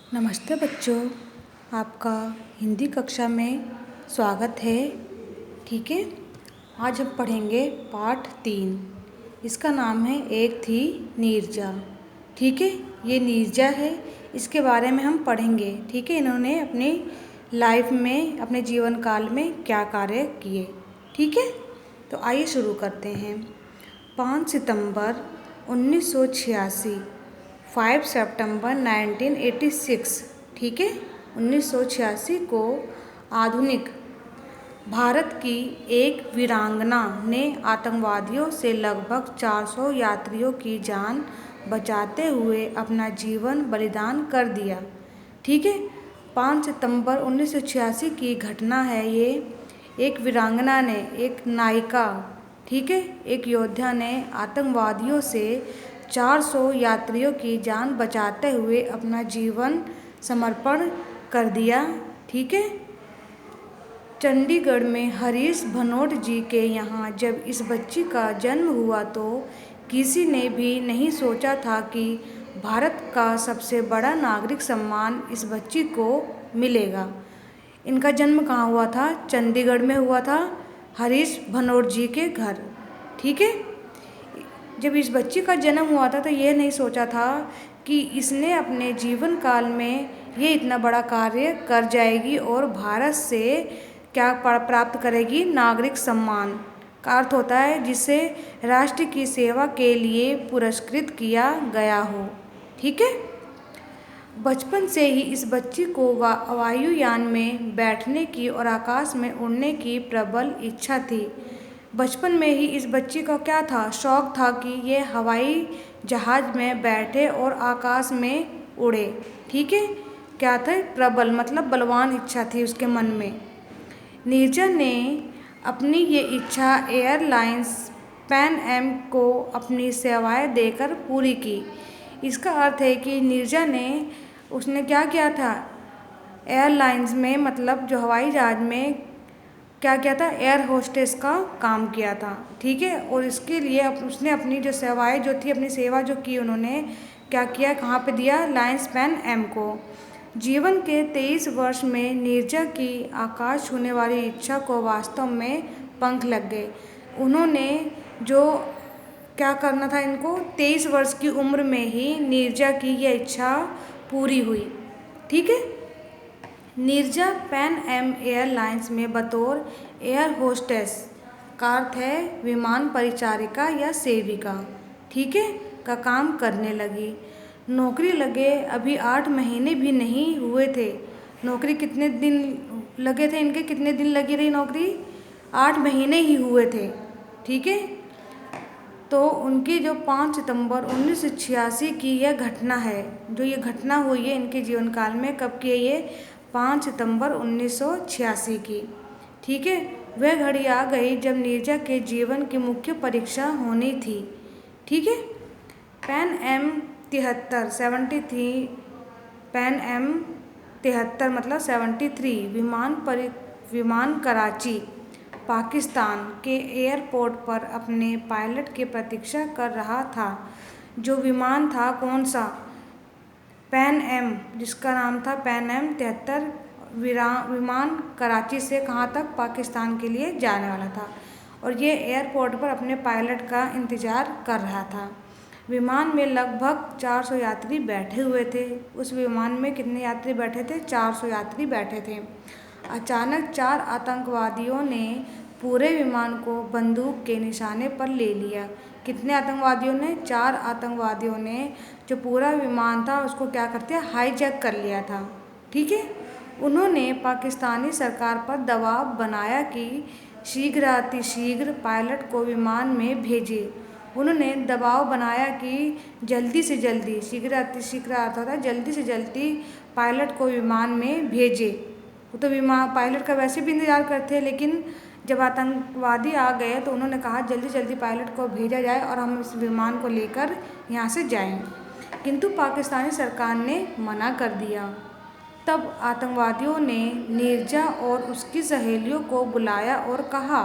नमस्ते बच्चों, आपका हिंदी कक्षा में स्वागत है। ठीक है, आज हम पढ़ेंगे पाठ 3। इसका नाम है एक थी नीरजा। ठीक है, ये नीरजा है, इसके बारे में हम पढ़ेंगे। ठीक है, इन्होंने अपनी लाइफ में, अपने जीवन काल में क्या कार्य किए। ठीक है, तो आइए शुरू करते हैं। 5 सितंबर 1986, 5 सितंबर 1986, ठीक है, 1986 को आधुनिक भारत की एक वीरांगना ने आतंकवादियों से लगभग 400 यात्रियों की जान बचाते हुए अपना जीवन बलिदान कर दिया। ठीक है, 5 सितंबर 1986 की घटना है ये। एक वीरांगना ने, एक नायिका, ठीक है, एक योद्धा ने आतंकवादियों से 400 यात्रियों की जान बचाते हुए अपना जीवन समर्पण कर दिया। ठीक है, चंडीगढ़ में हरीश भनोट जी के यहाँ जब इस बच्ची का जन्म हुआ तो किसी ने भी नहीं सोचा था कि भारत का सबसे बड़ा नागरिक सम्मान इस बच्ची को मिलेगा। इनका जन्म कहाँ हुआ था? चंडीगढ़ में हुआ था, हरीश भनोट जी के घर। ठीक है, जब इस बच्ची का जन्म हुआ था तो ये नहीं सोचा था कि इसने अपने जीवन काल में ये इतना बड़ा कार्य कर जाएगी और भारत से क्या प्राप्त करेगी? नागरिक सम्मान का अर्थ होता है जिसे राष्ट्र की सेवा के लिए पुरस्कृत किया गया हो। ठीक है, बचपन से ही इस बच्ची को वायुयान में बैठने की और आकाश में उड़ने की प्रबल इच्छा थी। बचपन में ही इस बच्ची का क्या था? शौक था कि ये हवाई जहाज में बैठे और आकाश में उड़े। ठीक है, क्या था? प्रबल मतलब बलवान इच्छा थी उसके मन में। नीरजा ने अपनी ये इच्छा एयरलाइंस पैन एम को अपनी सेवाएं देकर पूरी की। इसका अर्थ है कि नीरजा ने, उसने क्या किया था? एयरलाइंस में, मतलब जो हवाई जहाज में क्या किया था? एयर होस्टेस का काम किया था। ठीक है, और इसके लिए उसने अपनी जो सेवाएं जो थी, अपनी सेवा जो की, उन्होंने क्या किया? कहाँ पे दिया? लायंस पैन एम को। जीवन के 23 वर्ष में नीरजा की आकाश छूने वाली इच्छा को वास्तव में पंख लग गए। उन्होंने जो क्या करना था इनको, 23 वर्ष की उम्र में ही नीरजा की यह इच्छा पूरी हुई। ठीक है, नीरजा पैन एम एयरलाइंस में बतौर एयर होस्टेस का अर्थ है विमान परिचारिका या सेविका, ठीक है, का काम करने लगी। नौकरी लगे अभी 8 महीने भी नहीं हुए थे। नौकरी कितने दिन लगे थे इनके? कितने दिन लगी रही नौकरी? 8 महीने ही हुए थे। ठीक है, तो उनकी जो 5 सितंबर 1986 की यह घटना है, जो ये घटना हुई है इनके जीवन काल में, कब की है ये? 5 सितंबर 1986 की। ठीक है, वह घड़ी आ गई जब नीरजा के जीवन की मुख्य परीक्षा होनी थी। ठीक है, पैन एम 73 पैन एम 73 मतलब 73 विमान कराची पाकिस्तान के एयरपोर्ट पर अपने पायलट की प्रतीक्षा कर रहा था। जो विमान था कौन सा? पैन एम, जिसका नाम था पैन एम 73 विमान कराची से कहाँ तक? पाकिस्तान के लिए जाने वाला था और ये एयरपोर्ट पर अपने पायलट का इंतज़ार कर रहा था। विमान में लगभग 400 यात्री बैठे हुए थे। उस विमान में कितने यात्री बैठे थे? 400 यात्री बैठे थे। अचानक 4 आतंकवादियों ने पूरे विमान को बंदूक के निशाने पर ले लिया। कितने आतंकवादियों ने? 4 आतंकवादियों ने जो पूरा विमान था उसको क्या करते हैं? हाईजैक कर लिया था। ठीक है, उन्होंने पाकिस्तानी सरकार पर दबाव बनाया कि शीघ्र अतिशीघ्र पायलट को विमान में भेजे। उन्होंने दबाव बनाया कि जल्दी से जल्दी, शीघ्र अतिशीघ्र अर्थ होता है जल्दी से जल्दी, पायलट को विमान में भेजे। वो तो विमान पायलट का वैसे भी इंतज़ार करते हैं, लेकिन जब आतंकवादी आ गए तो उन्होंने कहा जल्दी जल्दी पायलट को भेजा जाए और हम इस विमान को लेकर यहाँ से जाएं। किंतु पाकिस्तानी सरकार ने मना कर दिया। तब आतंकवादियों ने नीरजा और उसकी सहेलियों को बुलाया और कहा,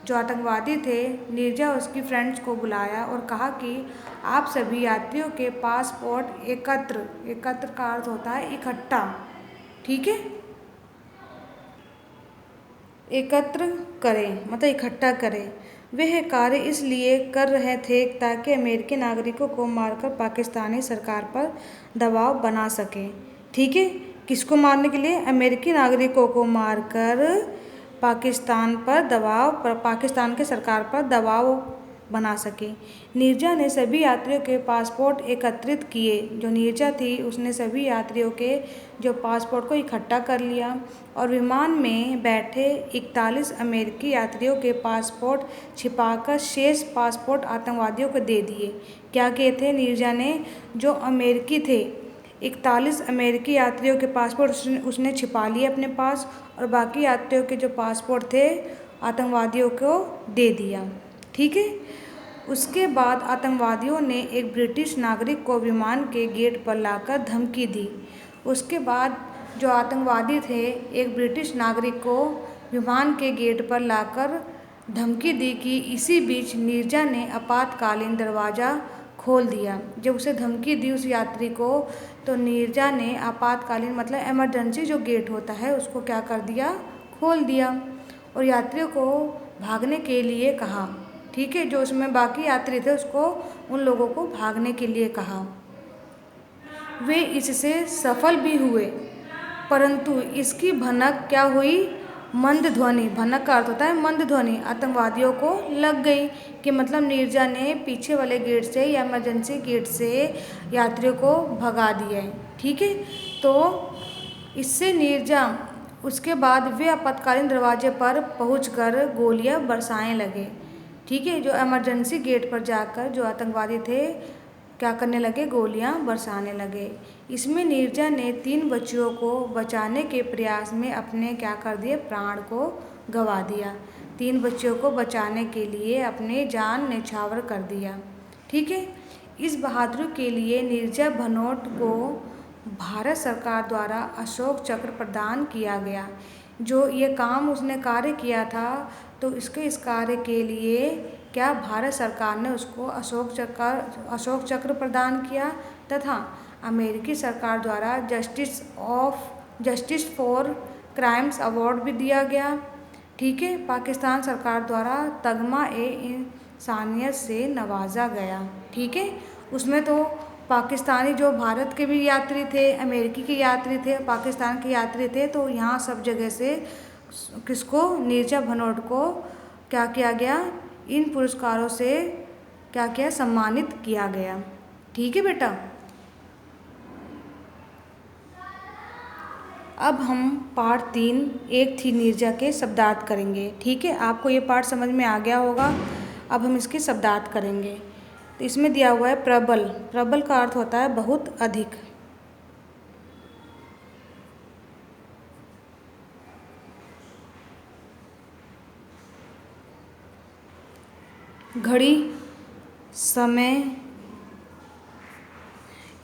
जो आतंकवादी थे, नीरजा उसकी फ्रेंड्स को बुलाया और कहा कि आप सभी यात्रियों के पासपोर्ट एकत्र का अर्थ होता है इकट्ठा, ठीक है, एकत्र करें मतलब इकट्ठा करें। वह कार्य इसलिए कर रहे थे ताकि अमेरिकी नागरिकों को मारकर पाकिस्तानी सरकार पर दबाव बना सकें, ठीक है। किसको मारने के लिए? अमेरिकी नागरिकों को मारकर पाकिस्तान के सरकार पर दबाव बना सके। नीरजा ने सभी यात्रियों के पासपोर्ट एकत्रित किए। जो नीरजा थी उसने सभी यात्रियों के जो पासपोर्ट को इकट्ठा कर लिया और विमान में बैठे 41 अमेरिकी यात्रियों के पासपोर्ट छिपाकर शेष पासपोर्ट आतंकवादियों को दे दिए। क्या किए थे नीरजा ने? जो अमेरिकी थे 41 अमेरिकी यात्रियों के पासपोर्ट उसने छिपा लिए अपने पास और बाकी यात्रियों के जो पासपोर्ट थे आतंकवादियों को दे दिया, ठीक है। उसके बाद आतंकवादियों ने एक ब्रिटिश नागरिक को विमान के गेट पर लाकर धमकी दी। उसके बाद जो आतंकवादी थे एक ब्रिटिश नागरिक को विमान के गेट पर लाकर धमकी दी कि इसी बीच नीरजा ने आपातकालीन दरवाज़ा खोल दिया। जब उसे धमकी दी उस यात्री को तो नीरजा ने आपातकालीन मतलब इमरजेंसी जो गेट होता है उसको क्या कर दिया? खोल दिया और यात्रियों को भागने के लिए कहा, ठीक है। जो उसमें बाकी यात्री थे उसको उन लोगों को भागने के लिए कहा। वे इससे सफल भी हुए परंतु इसकी भनक क्या हुई? मंद ध्वनि, भनक का अर्थ होता है मंद ध्वनि, आतंकवादियों को लग गई कि मतलब नीरजा ने पीछे वाले गेट से या इमरजेंसी गेट से यात्रियों को भगा दिया है, ठीक है। तो इससे नीरजा उसके बाद वे आपातकालीन दरवाजे पर पहुंचकर गोलियां बरसाने लगे, ठीक है। जो इमरजेंसी गेट पर जाकर जो आतंकवादी थे क्या करने लगे? गोलियां बरसाने लगे। इसमें नीरजा ने 3 बच्चियों को बचाने के प्रयास में अपने क्या कर दिए? प्राण को गंवा दिया। 3 बच्चियों को बचाने के लिए अपने जान न्यौछावर कर दिया, ठीक है। इस बहादुरी के लिए नीरजा भनोट को भारत सरकार द्वारा अशोक चक्र प्रदान किया गया। जो ये काम उसने कार्य किया था तो इस कार्य के लिए क्या भारत सरकार ने उसको अशोक चक्र प्रदान किया तथा अमेरिकी सरकार द्वारा जस्टिस फॉर क्राइम्स अवार्ड भी दिया गया, ठीक है। पाकिस्तान सरकार द्वारा तगमा-ए-इंसानियत से नवाजा गया, ठीक है। उसमें तो पाकिस्तानी जो भारत के भी यात्री थे, अमेरिकी के यात्री थे, पाकिस्तान के यात्री थे, तो यहाँ सब जगह से किसको? नीरजा भनोट को क्या किया गया? इन पुरस्कारों से क्या किया? सम्मानित किया गया, ठीक है बेटा। अब हम पार्ट 3 एक थी नीरजा के शब्दार्थ करेंगे, ठीक है। आपको ये पार्ट समझ में आ गया होगा। अब हम इसके शब्दार्थ करेंगे। तो इसमें दिया हुआ है प्रबल। प्रबल का अर्थ होता है बहुत अधिक। घड़ी, समय।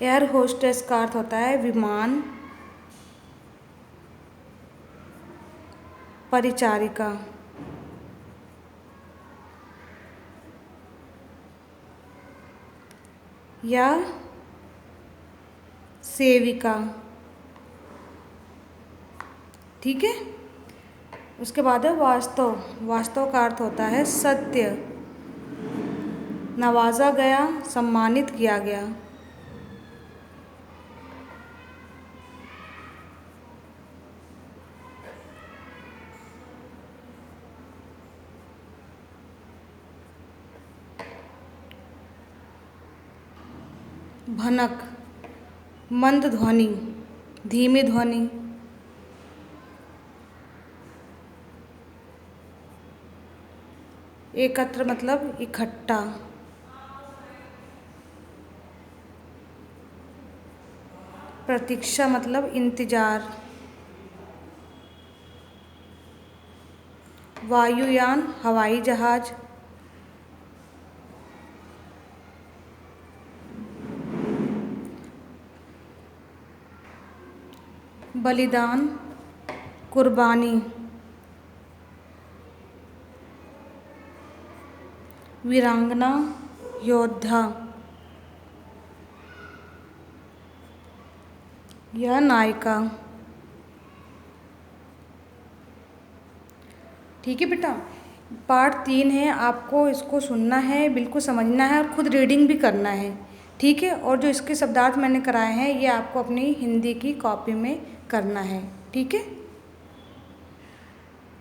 एयर होस्टेस का अर्थ होता है विमान परिचारिका। या सेविका, ठीक है। उसके बाद है वास्तव। वास्तव का अर्थ होता है सत्य। नवाजा गया, सम्मानित किया गया। भनक, मंद ध्वनि, धीमी ध्वनि। एकत्र मतलब इकट्ठा। प्रतीक्षा मतलब इंतजार। वायुयान हवाई जहाज। बलिदान, कुर्बानी। वीरांगना, योद्धा। यह नायिका। ठीक है बेटा, पार्ट 3 है, आपको इसको सुनना है, बिल्कुल समझना है और खुद रीडिंग भी करना है। ठीक है, और जो इसके शब्दार्थ मैंने कराए हैं ये आपको अपनी हिंदी की कॉपी में करना है। ठीक है।